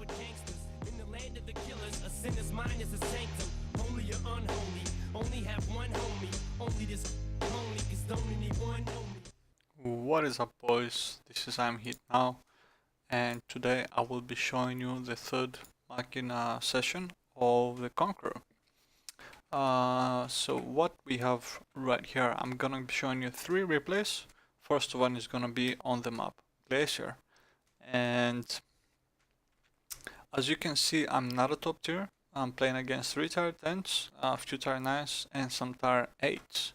gangsters in the land of the killers. A sinner's mind is a sanctum, holy or unholy. Only have one homie, only this only, cause don't anyone know me. What is up, boys? This is I'm Hit Now, and today I will be showing you the third Machina session of the Conqueror. So what we have right here, I'm gonna be showing you 3 replays. First one is gonna be on the map Glacier, and as you can see, I'm not a top tier. I'm playing against 3 tier 10s, a few tier 9s, and some tier 8s.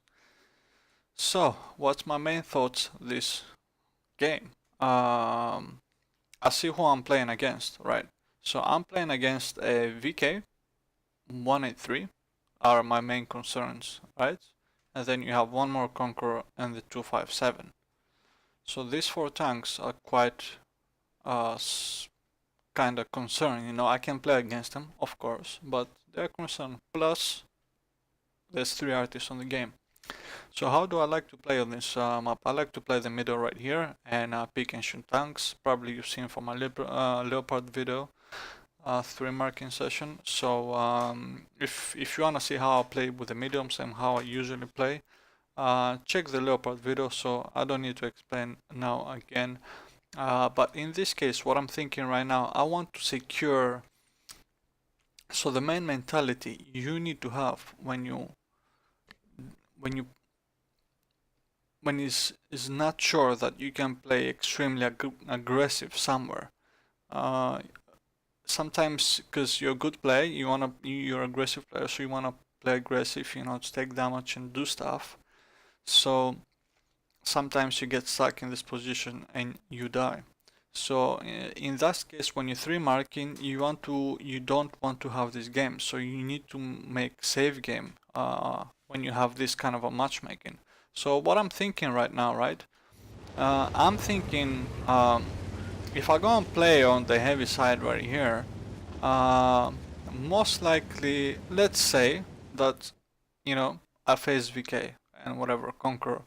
So, what's my main thoughts this game? I see who I'm playing against, right? So I'm playing against a VK 183 are my main concerns, right? And then you have one more Conqueror and the 257. So these 4 tanks are quite kind of concerning. You know, I can play against them, of course, but they're concerned. Plus, there's 3 artists on the game. So how do I like to play on this map? I like to play the middle right here and pick ancient tanks. Probably you've seen from my Leopard video, 3 marking session. So if you wanna see how I play with the mediums and how I usually play, check the Leopard video. So I don't need to explain now again. But in this case, what I'm thinking right now, I want to secure. So the main mentality you need to have when is not sure that you can play extremely aggressive somewhere. Sometimes because you're a good player, you're aggressive player, so you wanna play aggressive, you know, to take damage and do stuff. So sometimes you get stuck in this position and you die. So in that case, when you're 3 marking, you don't want to have this game. So you need to make save game when you have this kind of a matchmaking. So what I'm thinking right now, right? I'm thinking if I go and play on the heavy side right here, most likely, let's say that, you know, I face VK and whatever, Conqueror,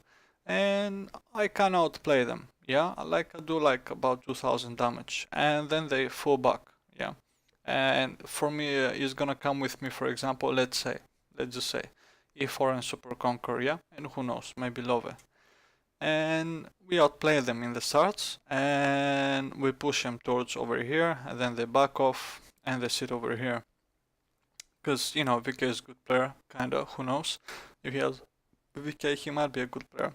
and I can outplay them, yeah? I do like about 2000 damage, and then they fall back, yeah? And for me, it's gonna come with me, for example, let's just say, E4 and Super Conqueror, yeah? And who knows, maybe Love. And we outplay them in the starts, and we push them towards over here, and then they back off, and they sit over here. Because, you know, VK is a good player, kinda, who knows? If he has VK, he might be a good player.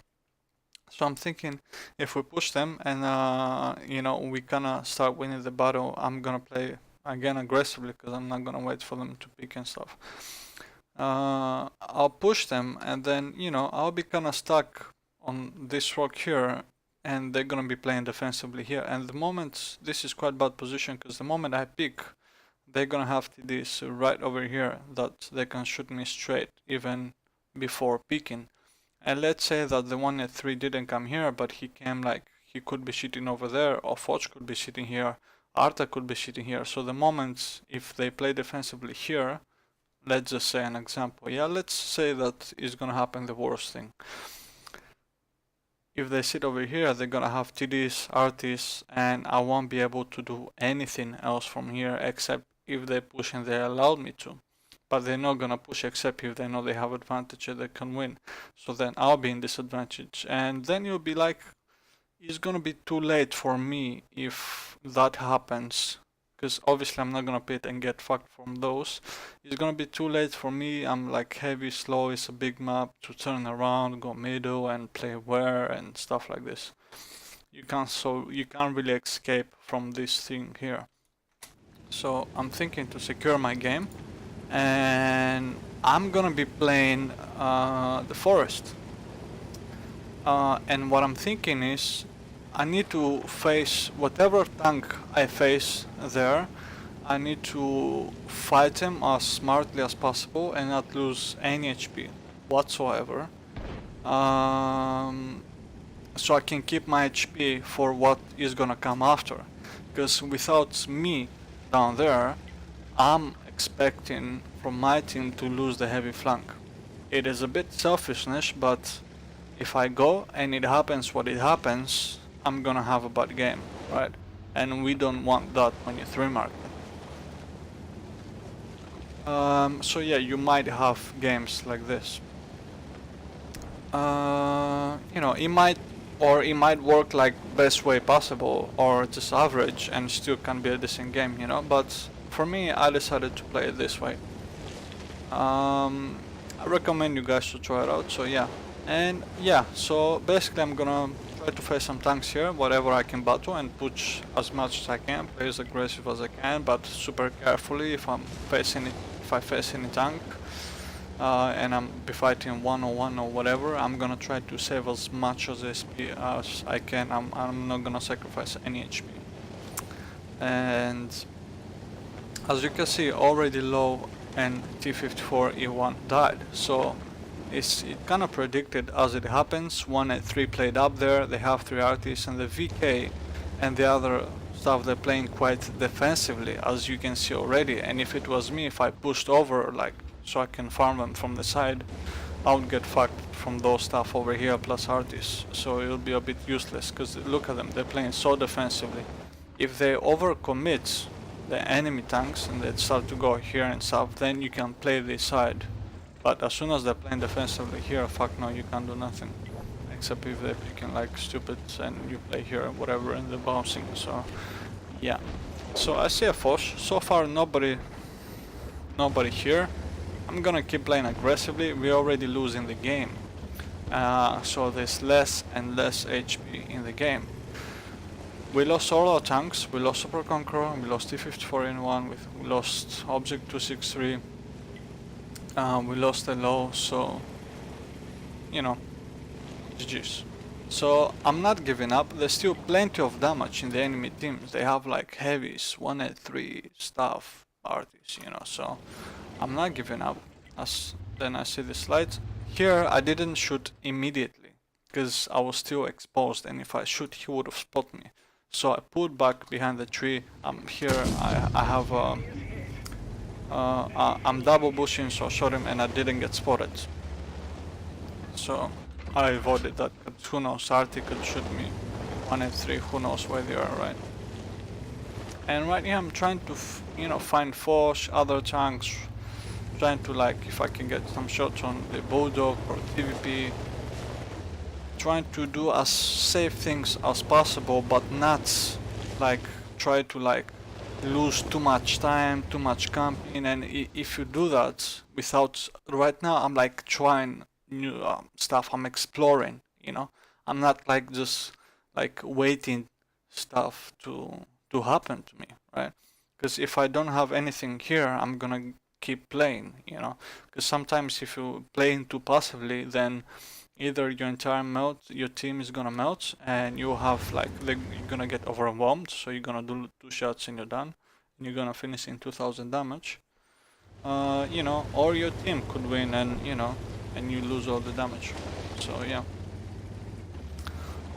So I'm thinking, if we push them, and, you know, we gonna start winning the battle, I'm gonna play, again, aggressively, because I'm not gonna wait for them to pick and stuff. I'll push them, and then, you know, I'll be kinda stuck on this rock here, and they're gonna be playing defensively here. And the moment, this is quite bad position, because the moment I pick, they're gonna have this right over here that they can shoot me straight even before picking. And let's say that the one at 3 didn't come here, but he came, like, he could be shooting over there, or Foch could be shooting here, Arta could be shooting here. So the moment if they play defensively here, let's just say an example, yeah, let's say that is gonna happen the worst thing. If they sit over here, they're gonna have TDs, RTs, and I won't be able to do anything else from here except if they push and they allowed me to. But they're not gonna push except if they know they have advantage and they can win. So then I'll be in disadvantage. And then you'll be like, it's gonna be too late for me if that happens. Because obviously I'm not gonna pit and get fucked from those. It's gonna be too late for me. I'm like heavy, slow, it's a big map to turn around, go middle and play where and stuff like this. You can't really escape from this thing here. So I'm thinking to secure my game, and I'm gonna be playing the forest. And what I'm thinking is, I need to face whatever tank I face there. I need to fight them as smartly as possible and not lose any HP whatsoever. So I can keep my HP for what is gonna come after. Because without me down there, I'm expecting from my team to lose the heavy flank. It is a bit selfishness, but if I go and it happens what it happens, I'm gonna have a bad game, right? And we don't want that when you 3 mark. So yeah, you might have games like this. You know, it might work like best way possible, or just average, and still can be a decent game, you know. But for me, I decided to play it this way. I recommend you guys to try it out. So yeah, and yeah, so basically I'm gonna try to face some tanks here, whatever I can battle, and push as much as I can, play as aggressive as I can, but super carefully if if I face any tank. And I'm be fighting one-on-one or whatever, I'm gonna try to save as much as SP as I can. I'm not gonna sacrifice any HP. And as you can see, already low and T-54E1 died, so it kind of predicted as it happens. 1 and 3 played up there, they have 3 artists, and the VK and the other stuff, they're playing quite defensively, as you can see already. And if it was me, if I pushed over like so I can farm them from the side, I would get fucked from those stuff over here plus artists, so it'll be a bit useless, because look at them, they're playing so defensively. If they overcommit the enemy tanks and they start to go here and south, then you can play this side. But as soon as they're playing defensively here, fuck no, you can't do nothing. Except if they're picking like stupids and you play here whatever and they're bouncing, so yeah. So I see a Foch, so far nobody here. I'm gonna keep playing aggressively, we're already losing the game. So there's less and less HP in the game. We lost all our tanks, we lost Super Conqueror, we lost T-54N1, we lost Object 263, we lost the low, so you know, GG's. So I'm not giving up, there's still plenty of damage in the enemy teams, they have like heavies, 183 stuff, artists, you know, so I'm not giving up. As then I see the slides. Here I didn't shoot immediately, because I was still exposed, and if I shoot he would have spotted me. So I pulled back behind the tree. Here I have I'm double bushing, so I shot him and I didn't get spotted. So I avoided that, because who knows, Artie could shoot me 1 and 3, who knows where they are, right? And right here I'm trying to you know, find Foch, other tanks, trying to like if I can get some shots on the Bulldog or TVP, trying to do as safe things as possible, but not like try to like lose too much time, too much camping. And if you do that without, right now I'm like trying new stuff, I'm exploring, you know, I'm not like just like waiting stuff to happen to me, right? Because if I don't have anything here, I'm gonna keep playing, you know, because sometimes if you playing too passively, then either your entire your team is gonna melt, and you have like you're gonna get overwhelmed, so you're gonna do 2 shots and you're done, and you're gonna finish in 2000 damage, you know, or your team could win and you know, and you lose all the damage. So yeah,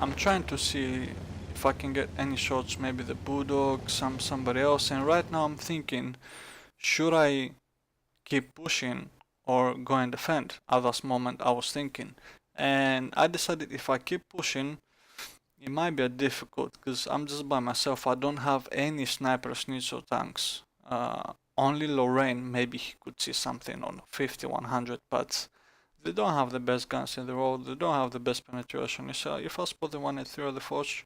I'm trying to see if I can get any shots, maybe the Bulldog, somebody else, and right now I'm thinking, should I keep pushing or go and defend? At this moment I was thinking, and I decided if I keep pushing it might be a difficult, because I'm just by myself, I don't have any snipers, needs or tanks. Only Lorraine, maybe he could see something on 50, 100, but they don't have the best guns in the world, they don't have the best penetration, so if I spot the 1 and 3 or the Foch,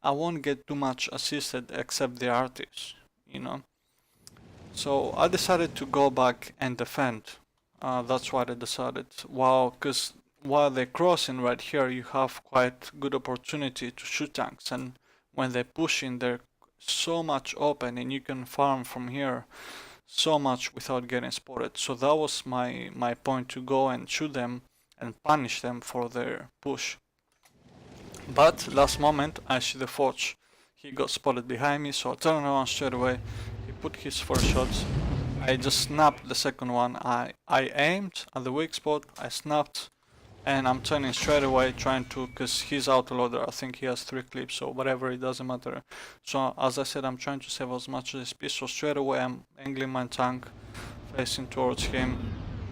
I won't get too much assisted except the artists, you know. So I decided to go back and defend. That's what I decided. Wow, because while they're crossing right here, you have quite good opportunity to shoot tanks, and when they push in, they're so much open, and you can farm from here so much without getting spotted. So that was my point, to go and shoot them and punish them for their push. But last moment I see the Foch. He got spotted behind me, so I turned around straight away. He put his first shots. I just snapped the second one. I aimed at the weak spot, I snapped, and I'm turning straight away trying to, because he's autoloader, I think he has 3 clips or whatever, it doesn't matter. So as I said, I'm trying to save as much as SP, so straight away I'm angling my tank, facing towards him,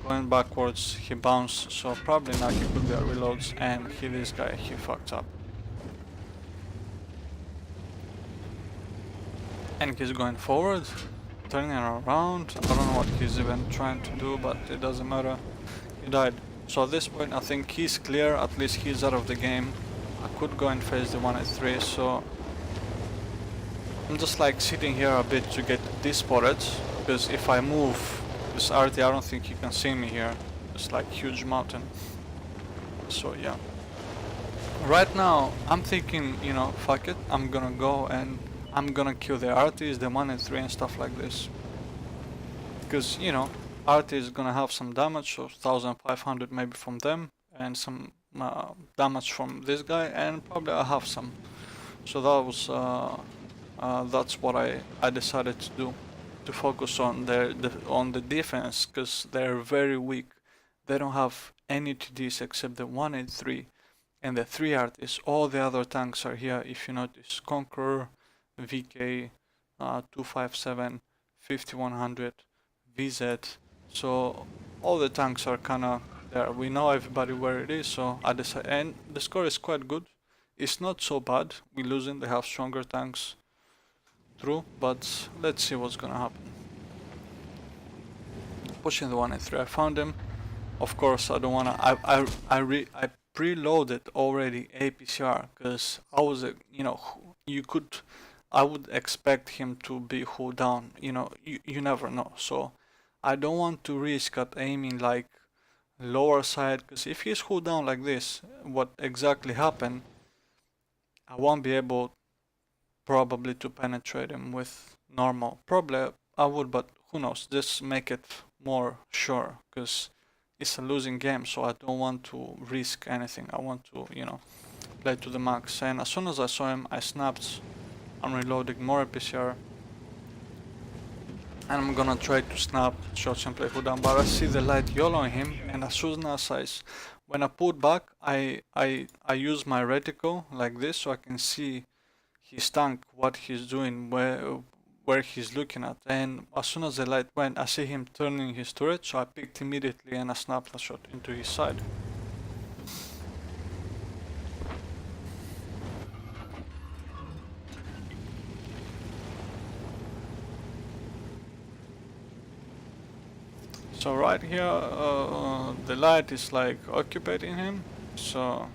going backwards, he bounced, so probably now he could be a reloads, and this guy, he fucked up. And he's going forward, turning around. I don't know what he's even trying to do, but it doesn't matter. He died. So at this point I think he's clear, at least he's out of the game. I could go and face the 183, so I'm just like sitting here a bit to get de-spotted, because if I move this RT I don't think he can see me here. It's like huge mountain. So yeah. Right now I'm thinking, you know, fuck it, I'm gonna go and I'm gonna kill the RTs, the 183 and stuff like this. Because, you know, RT is gonna have some damage, so 1500 maybe from them, and some damage from this guy, and probably I have some. So that was that's what I decided to do, to focus on the defense, because they're very weak. They don't have any TDs except the 183 and the 3 artists. All the other tanks are here. If you notice, Conqueror, VK, 257, 5100, VZ. So all the tanks are kinda there. We know everybody where it is. So I decided, and the score is quite good. It's not so bad. We losing. They have stronger tanks. True, but let's see what's gonna happen. Pushing the 183. I found him. Of course, I don't wanna. I preloaded already APCR because I was, you know, I would expect him to be hull down. You know, you never know. So I don't want to risk at aiming like lower side, because if he's hull down like this, what exactly happened? I won't be able probably to penetrate him with normal. Probably I would, but who knows? Just make it more sure, because it's a losing game, so I don't want to risk anything. I want to, you know, play to the max. And as soon as I saw him, I snapped. I'm reloading more PCR, and I'm gonna try to snap shots and play hull down. But I see the light YOLOing him, and as soon as when I pulled back, I use my reticle like this, so I can see his tank, what he's doing, where he's looking at. And as soon as the light went, I see him turning his turret, so I picked immediately and I snapped a shot into his side. So right here, the light is like occupating him, so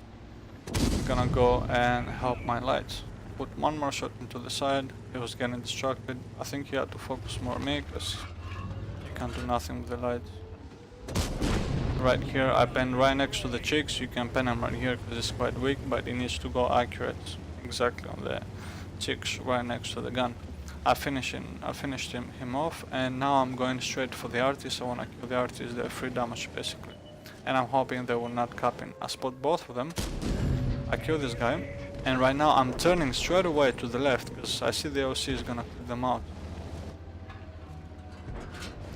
I'm gonna go and help my light. Put one more shot into the side. He was getting distracted. I think he had to focus more on me, because he can't do nothing with the light. Right here, I pen right next to the chicks. You can pen him right here because it's quite weak, but he needs to go accurate exactly on the chicks right next to the gun. I finished him off, and now I'm going straight for the artist. I want to kill the artist. They're free damage basically, and I'm hoping they will not cap in. I spot both of them. I kill this guy, and right now I'm turning straight away to the left because I see the OC is gonna put them out.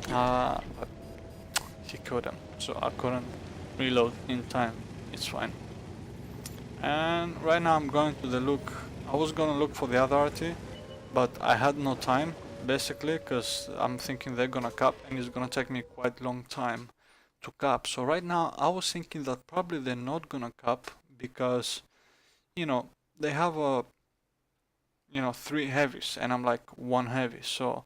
But he killed him, so I couldn't reload in time. It's fine. And right now I'm going to the look. I was gonna look for the other RT, but I had no time basically, because I'm thinking they're gonna cap and it's gonna take me quite long time to cap. So right now I was thinking that probably they're not gonna cap, because, you know, they have a, you know, 3 heavies and I'm like 1 heavy. So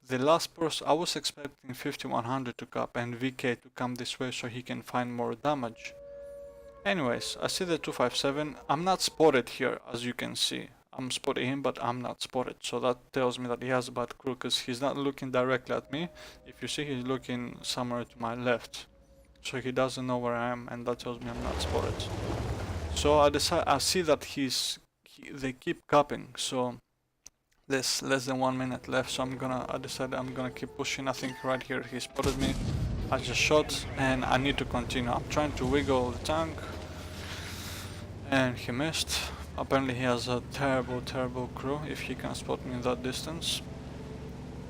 the last person, I was expecting 5100 to cap and VK to come this way so he can find more damage. Anyways, I see the 257. I'm not spotted here, as you can see. I'm spotting him, but I'm not spotted. So that tells me that he has a bad crew, because he's not looking directly at me. If you see, he's looking somewhere to my left. So he doesn't know where I am, and that tells me I'm not spotted. So I see that they keep capping. So there's less than 1 minute left. So I decided I'm gonna keep pushing. I think right here he spotted me. I just shot, and I need to continue. I'm trying to wiggle the tank, and he missed. Apparently he has a terrible crew if he can spot me in that distance.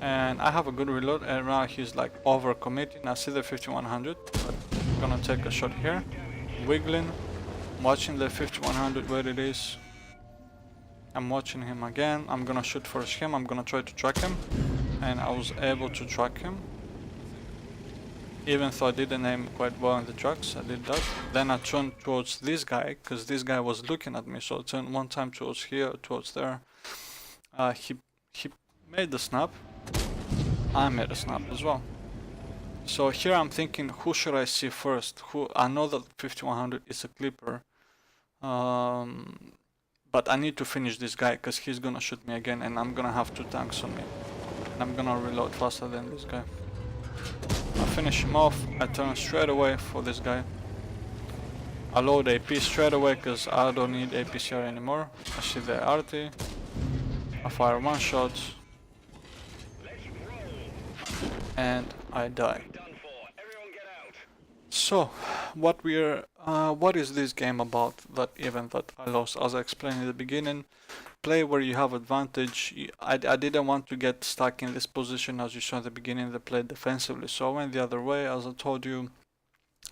And I have a good reload, and now he's like over committing. I see the 5100, but I'm gonna take a shot here. Wiggling, watching the 5100 where it is. I'm watching him again. I'm gonna shoot first him. I'm gonna try to track him, and I was able to track him. Even though I didn't aim quite well in the tracks, I did that. Then I turned towards this guy, because this guy was looking at me, so I turned one time towards here, towards there. He made the snap, I made a snap as well. So here I'm thinking, who should I see first? Who I know that 5100 is a clipper, but I need to finish this guy because he's gonna shoot me again, and I'm gonna have 2 tanks on me, and I'm gonna reload faster than this guy. I finish him off. I turn straight away for this guy. I load AP straight away because I don't need APCR anymore. I see the RT. I fire 1 shot. And I die. So, what is this game about, that event that I lost? As I explained in the beginning, play where you have advantage. I didn't want to get stuck in this position, as you saw in the beginning, they played defensively, so I went the other way. As I told you,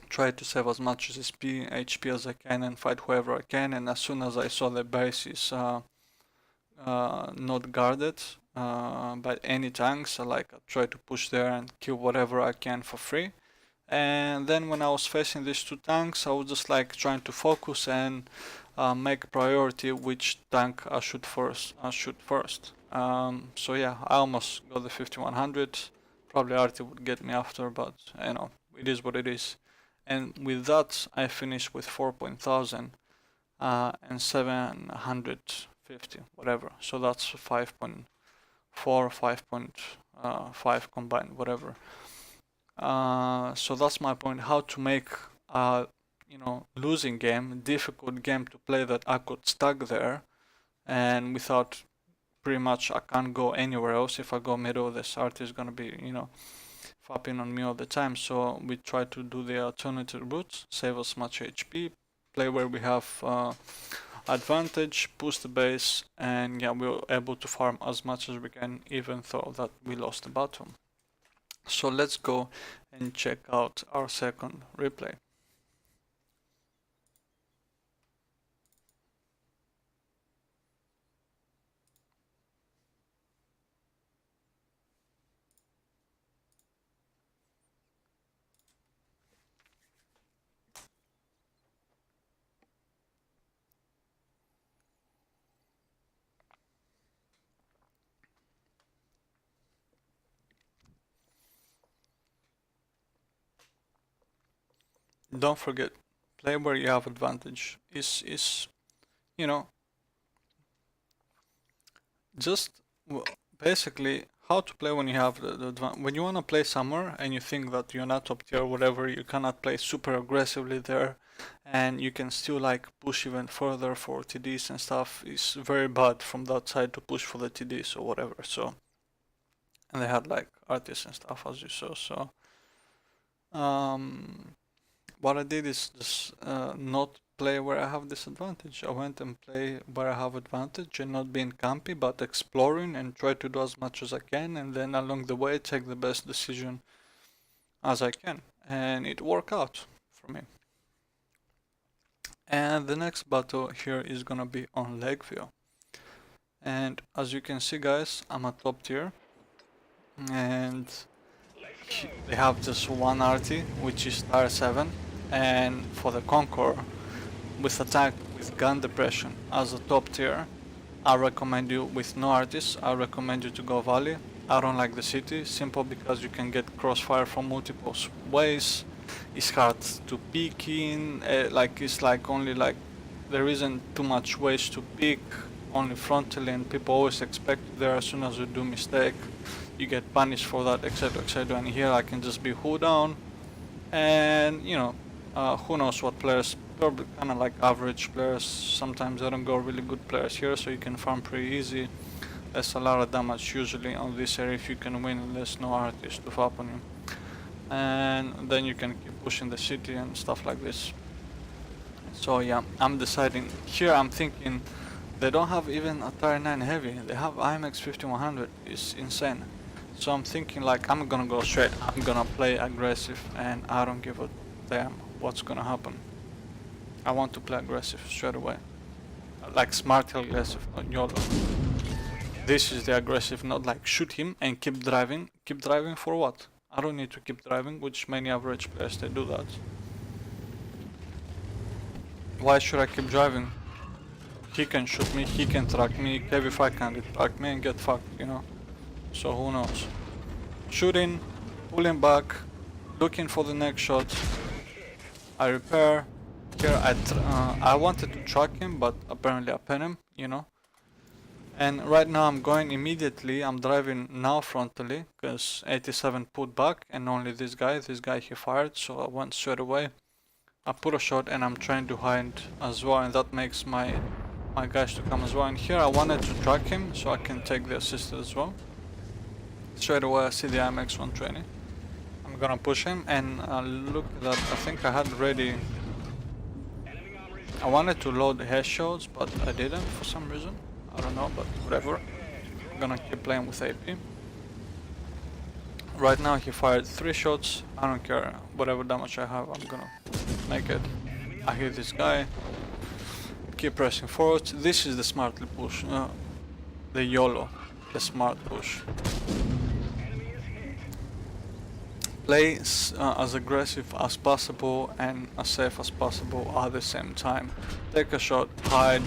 try to save as much HP as I can and fight whoever I can, and as soon as I saw the base is not guarded by any tanks, I try to push there and kill whatever I can for free. And then when I was facing these 2 tanks, I was just like trying to focus and make priority which tank I should first. So yeah, I almost got the 5100. Probably Artie would get me after, but you know, it is what it is. And with that, I finished with 4,000 and 750, whatever. So that's 5.4, 5.5 combined, whatever. So that's my point. How to make losing game, difficult game to play, that I got stuck there, and without pretty much I can't go anywhere else. If I go middle, this art is gonna be fapping on me all the time. So we try to do the alternative route, save as much HP, play where we have advantage, push the base, and yeah, we were able to farm as much as we can, even though that we lost the battle. So let's go and check out our second replay. Don't forget, play where you have advantage. Is just basically how to play when you have the advantage. When you want to play somewhere and you think that you're not top tier or whatever, you cannot play super aggressively there, and you can still like push even further for TDs and stuff. It's very bad from that side to push for the TDs or whatever. So, and they had like artists and stuff, as you saw. So what I did is just not play where I have disadvantage. I went and play where I have advantage and not being campy, but exploring and try to do as much as I can, and then along the way take the best decision as I can. And it worked out for me. And the next battle here is gonna be on Lakeview. And as you can see, guys, I'm a top tier, and they have just one RT, which is tier 7, and for the Conqueror, with attack with gun depression as a top tier, I recommend you, with no artists, I recommend you to go Valley. I don't like the city, simple because you can get crossfire from multiple ways. It's hard to peek in, there isn't too much ways to peek, only frontally, and people always expect you there. As soon as you do mistake, you get punished for that, etc, etc. And here I can just be who down, and who knows what players, probably kind of like average players, sometimes they don't go really good players here, so you can farm pretty easy. There's a lot of damage usually on this area if you can win, and there's no artist to fap on you, and then you can keep pushing the city and stuff like this. So yeah, I'm deciding here. I'm thinking they don't have even a tier 9 heavy, they have IMX 5100. It's insane. So I'm thinking like I'm gonna go straight, I'm gonna play aggressive, and I don't give a damn what's gonna happen. I want to play aggressive straight away, like smart aggressive, not YOLO. This is the aggressive, not like shoot him and keep driving. Keep driving for what? I don't need to keep driving, which many average players they do that. Why should I keep driving? He can shoot me, he can track me, KV5 can track me and get fucked, So who knows? shooting, pulling back, looking for the next shot. I repair. Here I wanted to track him, but apparently I pin him, you know. And right now I'm going immediately, I'm driving now frontally, because 87 put back, and only this guy he fired, so I went straight away. I put a shot and I'm trying to hide as well, and that makes my guys to come as well. And here I wanted to track him, so I can take the assist as well. Straight away I see the IMX 120. I'm gonna push him, and look at that, I think I had ready... I wanted to load headshots, but I didn't for some reason. I don't know, but whatever. I'm gonna keep playing with AP. Right now he fired 3 shots. I don't care, whatever damage I have, I'm gonna make it. I hit this guy. Keep pressing forward. This is the smartly push. The YOLO. The smart push. Play as aggressive as possible and as safe as possible at the same time. Take a shot, hide,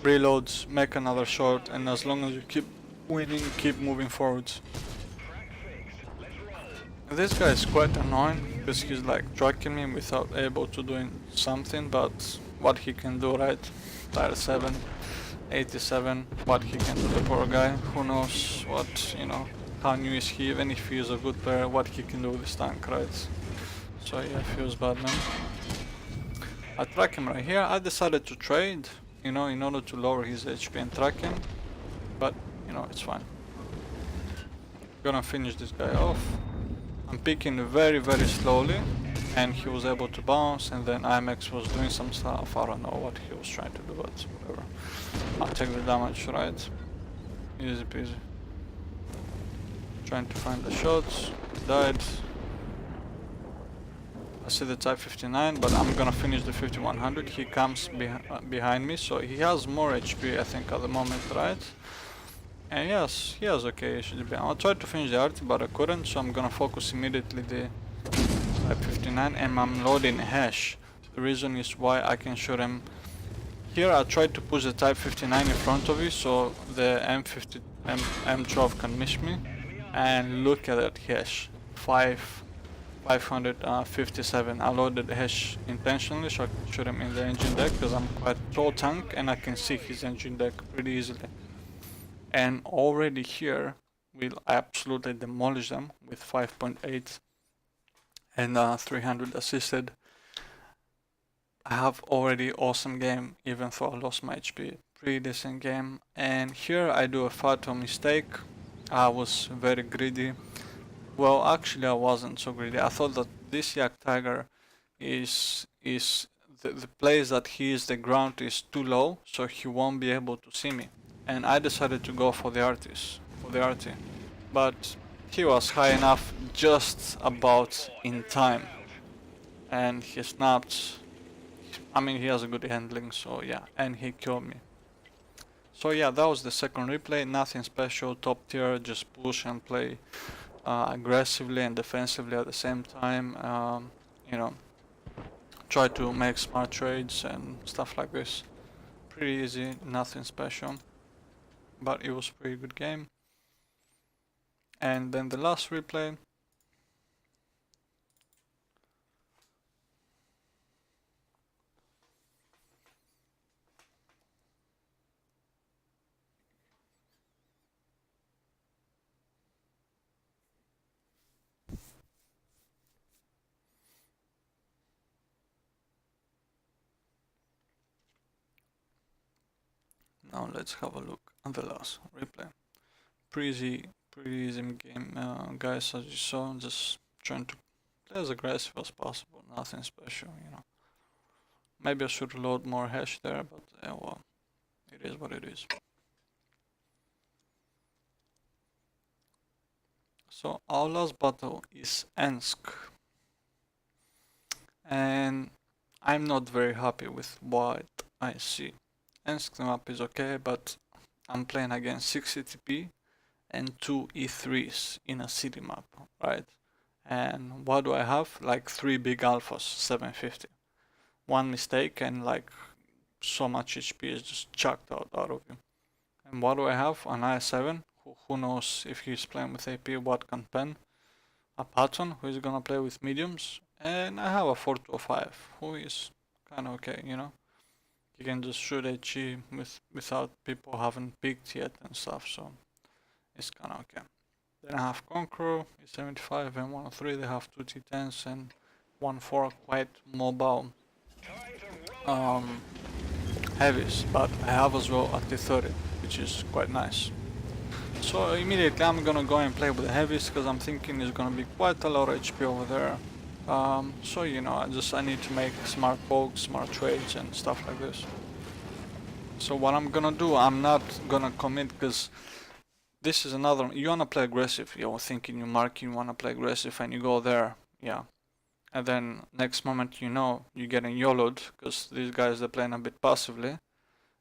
reloads, make another shot, and as long as you keep winning, keep moving forwards. This guy is quite annoying because he's like tracking me without able to doing something, but what he can do, right? Tier 7, 87, what he can do, the poor guy, who knows what, you know, how new is he, even if he is a good player, what he can do with this tank, right? So yeah, feels bad, man. I track him right here. I decided to trade, you know, in order to lower his HP and track him, but you know, it's fine. Gonna finish this guy off. I'm picking very slowly, and he was able to bounce, and then IMX was doing some stuff. I don't know what he was trying to do, but whatever. I'll take the damage, right? Easy peasy. Trying to find the shots. Died. I see the Type 59, but I'm gonna finish the 5100. He comes behind me, so he has more HP, I think, at the moment, right? And yes, he has okay HDB. I tried to finish the arty, but I couldn't, so I'm gonna focus immediately the Type 59, and I'm loading hash. The reason is why I can shoot him. Here I tried to push the Type 59 in front of you, so the M12 can miss me. And look at that hash, 557. I loaded the hash intentionally so I can shoot him in the engine deck, because I'm quite tall tank and I can see his engine deck pretty easily. And already here we'll absolutely demolish them with 5.8 and 300 assisted. I have already awesome game, even though I lost my HP. Pretty decent game. And here I do a fatal mistake. I was very greedy. Well, actually I wasn't so greedy. I thought that this Yak Tiger is the place that he is, the ground is too low, so he won't be able to see me. And I decided to go for the artist, but he was high enough, just about in time, and he snapped. I mean, he has a good handling, so yeah, and he killed me. So yeah, that was the second replay. Nothing special, top tier, just push and play aggressively and defensively at the same time. You know, try to make smart trades and stuff like this. Pretty easy, nothing special, but it was a pretty good game. And then the last replay. Now let's have a look at the last replay. Pretty easy game, guys, as you saw. Just trying to play as aggressive as possible. Nothing special, you know. Maybe I should load more hash there, but well, it is what it is. So our last battle is Ensk, and I'm not very happy with what I see. Ensk map is okay, but I'm playing against 6 CTP and 2 E3s in a city map, right? And what do I have? Like 3 big alphas, 750. One mistake and like so much HP is just chucked out of you. And what do I have? An I7 who who knows if he's playing with AP what can pen. A Patton who is gonna play with mediums, and I have a 425 who is kinda okay, you know. He can just shoot HE without people having peaked yet and stuff, so it's kinda okay. Then I have Conqueror, E75 and 103, they have two T10s and 1-4 quite mobile heavies, but I have as well a T30, which is quite nice. So immediately I'm gonna go and play with the heavies because I'm thinking it's gonna be quite a lot of HP over there. So you know, I need to make smart pokes, smart trades and stuff like this. So what I'm gonna do, I'm not gonna commit because this is another, you wanna play aggressive, you're thinking you marking, you wanna play aggressive and you go there, yeah. And then next moment you know, you're getting YOLO'd because these guys they're playing a bit passively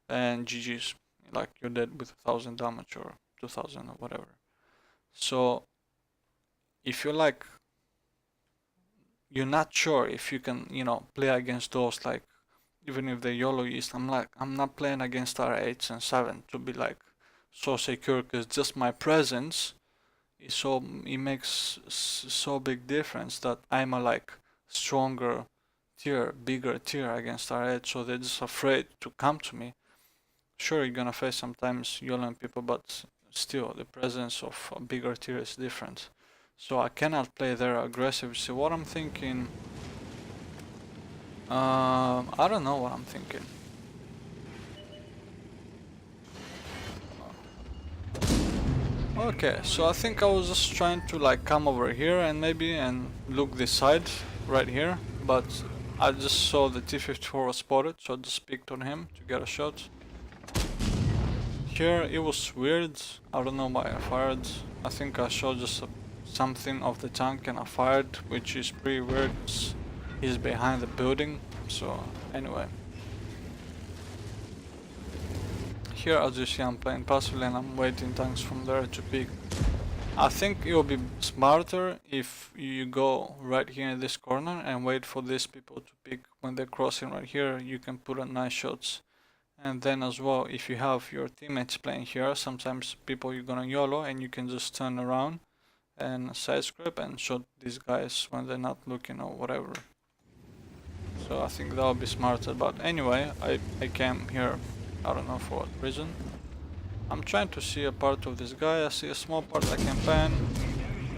and GG's, like you're dead with 1000 damage or 2000 or whatever. So if you're like, you're not sure if you can, you know, play against those, like even if they YOLO is, I'm not playing against R8s and 7 to be like so secure because just my presence is so, it makes so big difference that I'm a like stronger tier, bigger tier against R8, so they're just afraid to come to me. Sure, you're gonna face sometimes YOLOing people, but still the presence of a bigger tier is different. So I cannot play there aggressive. So what I'm thinking, I don't know what I'm thinking. Okay, so I think I was just trying to like come over here and maybe and look this side right here, but I just saw the T-54 was spotted, so I just picked on him to get a shot. Here it was weird, I don't know why I fired. I think I shot just something of the tank and I fired, which is pretty weird. He's behind the building, so anyway. Here as you see I'm playing passively and I'm waiting tanks from there to pick. I think it will be smarter if you go right here in this corner and wait for these people to pick. When they're crossing right here you can put on nice shots. And then as well, if you have your teammates playing here, sometimes people you're gonna YOLO and you can just turn around and side script and shoot these guys when they're not looking or whatever. So I think that would be smarter, but anyway, I came here, I don't know for what reason. I'm trying to see a part of this guy, I see a small part I can pan,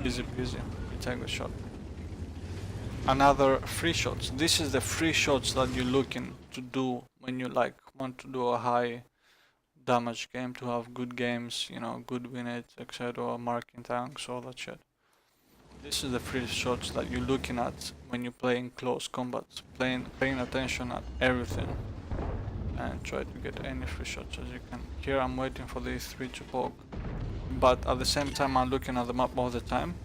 easy peasy, you take the shot. Another free shots, this is the free shots that you're looking to do when you like want to do a high damage game, to have good games, you know, good win rate, etc, marking tanks, all that shit. This is the free shots that you're looking at when you're playing close combat, paying attention at everything and try to get any free shots as you can. Here I'm waiting for these three to poke, but at the same time I'm looking at the map all the time.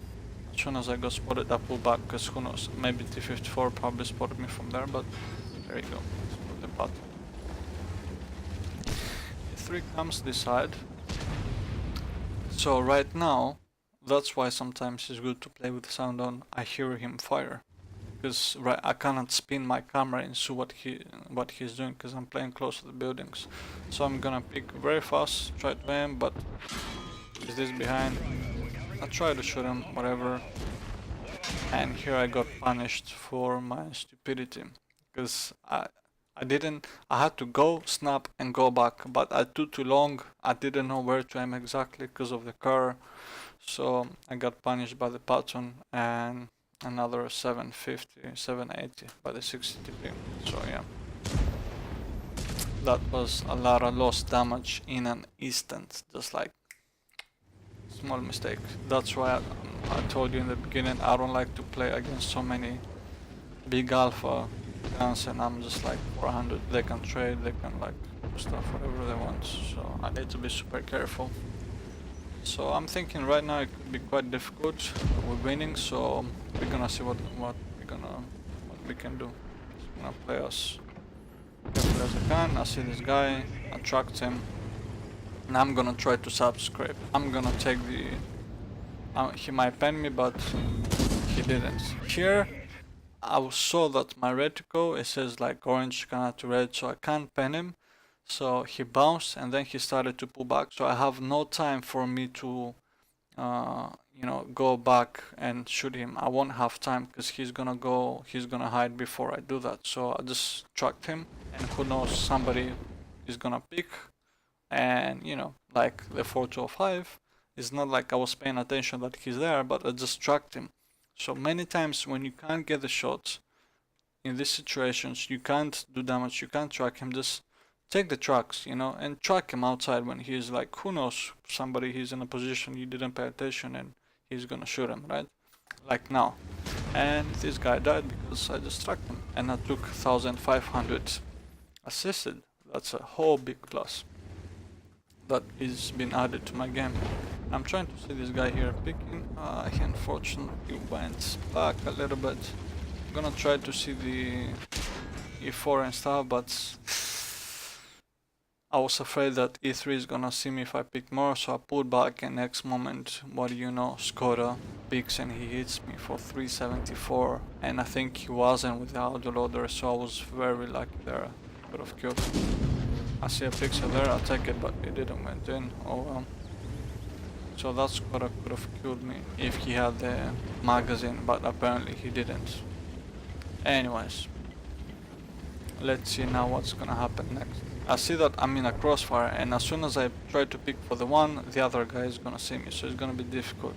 As soon as I got spotted I pull back because who knows, maybe T-54 probably spotted me from there, but there you go, let's put the button. 3 comes this side. So right now, that's why sometimes it's good to play with the sound on. I hear him fire, because I cannot spin my camera and see what he's doing, because I'm playing close to the buildings. So I'm gonna pick very fast, try to aim, but is this behind? I try to shoot him, whatever. And here I got punished for my stupidity, because I had to go, snap and go back, but I took too long. I didn't know where to aim exactly because of the car. So I got punished by the Patton and another 750, 780 by the 60 TP. So yeah. That was a lot of lost damage in an instant, just like small mistake. That's why I told you in the beginning I don't like to play against so many big alpha guns, and I'm just like 400, they can trade, they can like do stuff whatever they want, so I need to be super careful. So I'm thinking right now it could be quite difficult. We're winning, so we're gonna see what we can do. I'm gonna play as carefully as I can. I see this guy, attract him, and I'm gonna try to subscribe. I'm gonna take the he might pen me, but he didn't. Here I saw that my reticle, it says like orange cannot to red, so I can't pen him. So he bounced and then he started to pull back. So I have no time for me to, go back and shoot him. I won't have time because he's gonna hide before I do that. So I just tracked him, and who knows, somebody is gonna pick, and like the 405. It's not like I was paying attention that he's there, but I just tracked him. So many times when you can't get the shots in these situations, you can't do damage, you can't track him, just take the tracks, and track him outside when he's like, who knows, somebody, he's in a position you didn't pay attention and he's gonna shoot him, right? Like now. And this guy died because I just tracked him and I took 1500 assisted. That's a whole big plus that is been added to my game. I'm trying to see this guy here picking. He unfortunately went back a little bit. I'm gonna try to see the E4 and stuff, but I was afraid that E3 is gonna see me if I pick more, so I pulled back, and next moment, what do you know, Skoda picks and he hits me for 374, and I think he wasn't with the autoloader, so I was very lucky there. Could have killed him. I see a pixel there, I'll take it, but it didn't went in. Oh well. So that Skoda could have killed me if he had the magazine, but apparently he didn't. Anyways, let's see now what's gonna happen next. I see that I'm in a crossfire, and as soon as I try to pick for the one, the other guy is gonna see me, so it's gonna be difficult.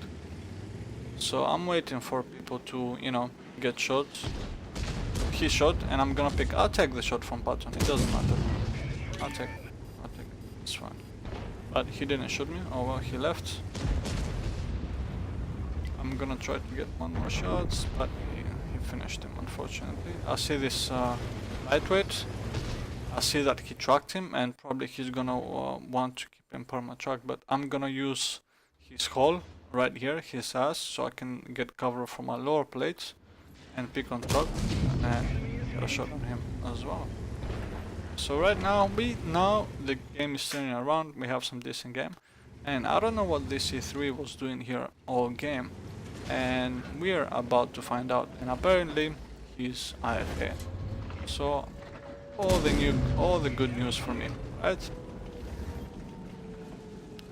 So I'm waiting for people to, get shots. He shot, and I'm gonna pick. I'll take the shot from Patton, it doesn't matter. I'll take it, it's fine. But he didn't shoot me, oh well, he left. I'm gonna try to get one more shot, but he finished him, unfortunately. I see this lightweight. I see that he tracked him, and probably he's gonna want to keep him perma track, but I'm gonna use his hull right here, his ass, so I can get cover from my lower plates and pick on top and get a shot on him as well. So right now the game is turning around, we have some decent game, and I don't know what this E3 was doing here all game, and we are about to find out, and apparently he's AFK. So all the good news for me, right?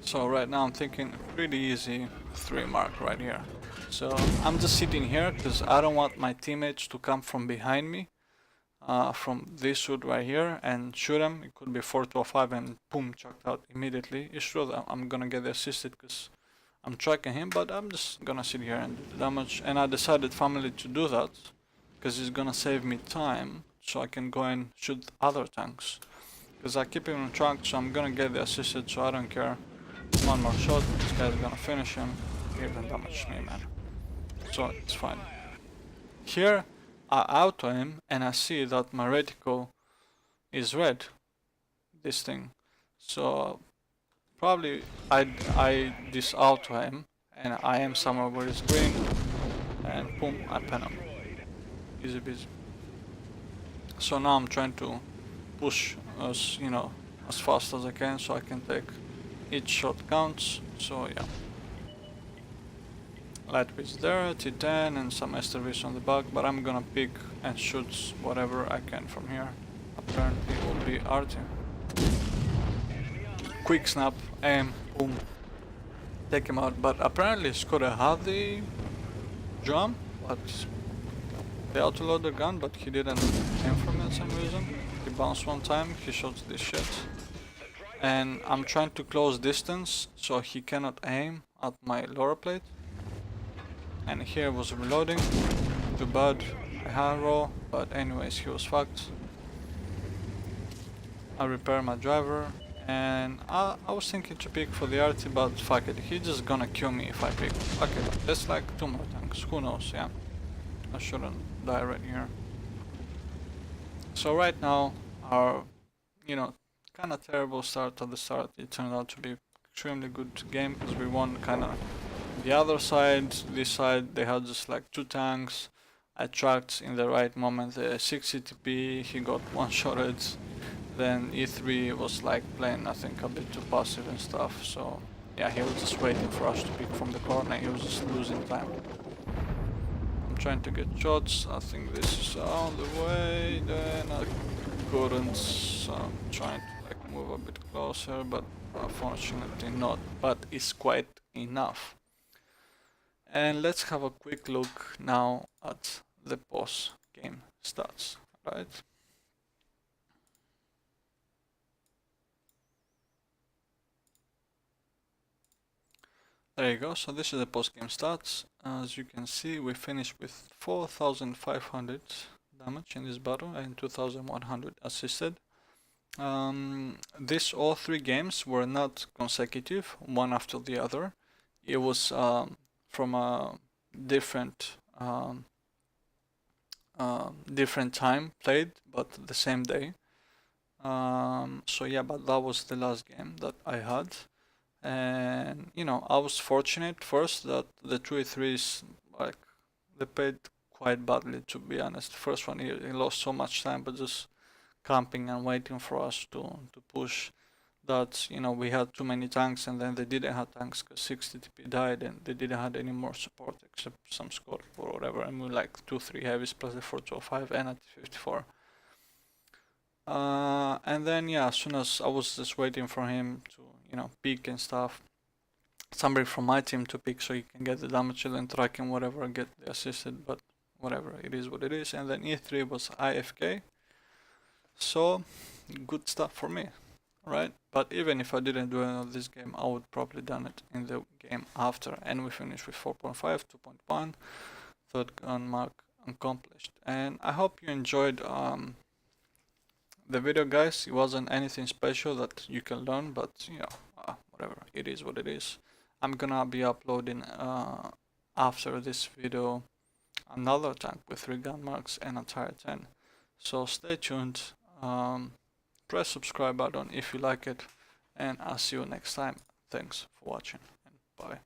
So right now I'm thinking pretty easy 3 mark right here. So I'm just sitting here because I don't want my teammates to come from behind me, from this wood right here, and shoot him. It could be 4-5 and boom, chucked out immediately. It's true that I'm gonna get assisted because I'm tracking him, but I'm just gonna sit here and do the damage. And I decided finally to do that because it's gonna save me time, so I can go and shoot other tanks. Because I keep him on track, so I'm gonna get the assisted, so I don't care. One more shot, this guy's gonna finish him. He even damaged me, man. So it's fine. Here I auto him and I see that my reticle is red. This thing. So probably I dis auto him and I am somewhere where it's green, and boom, I pen him. Easy busy. So now I'm trying to push as as fast as I can, so I can take each shot counts. So yeah. Lightweight's there, T10 and some STVs on the back, but I'm gonna pick and shoot whatever I can from here. Apparently it will be RT. Quick snap, aim, boom, take him out. But apparently Skoda had the drum, but the autoloader gun, but he didn't aim for me for some reason. He bounced one time, he shot this shit. And I'm trying to close distance so he cannot aim at my lower plate. And here was reloading. Too bad I had roll, but anyways, he was fucked. I repair my driver, and I was thinking to pick for the RT, but fuck it, he's just gonna kill me if I pick. Fuck it, that's like 2 more tanks, who knows, yeah. I shouldn't die right here. So right now, our, kinda terrible start at the start, it turned out to be extremely good game, because we won kinda the other side. This side they had just like 2 tanks. I tracked in the right moment the 60 TP, he got one-shotted. Then E3 was like playing, I think, a bit too passive and stuff, so yeah, he was just waiting for us to pick from the corner, he was just losing time. I'm trying to get shots, I think this is on the way, then I couldn't, so I'm trying to like move a bit closer, but unfortunately not, but it's quite enough. And let's have a quick look now at the post game stats, right? There you go, so this is the post game stats. As you can see, we finished with 4,500 damage in this battle and 2,100 assisted. These all three games were not consecutive, one after the other. It was from a different different time played, but the same day. So yeah, but that was the last game that I had, and you know, I was fortunate first that the 2v3s, like, they played quite badly, to be honest. First one, he lost so much time, but just camping and waiting for us to push. That, you know, we had too many tanks, and then they didn't have tanks because 60 TP died, and they didn't have any more support except some squad or whatever. And we like 2-3 heavies plus the 425 and at 54. And then yeah, as soon as I was just waiting for him to, you know, peek and stuff, somebody from my team to pick so he can get the damage and track and whatever, get the assisted, but whatever, it is what it is. And then E3 was IFK, so good stuff for me, right? But even if I didn't do it in this game, I would probably done it in the game after, and we finished with 4.5, 2.1, third gun mark accomplished. And I hope you enjoyed the video, guys. It wasn't anything special that you can learn, but you know, whatever, it is what it is. I'm gonna be uploading after this video another tank with 3 gun marks and a tier 10, so stay tuned. Press subscribe button if you like it, and I'll see you next time. Thanks for watching, and bye.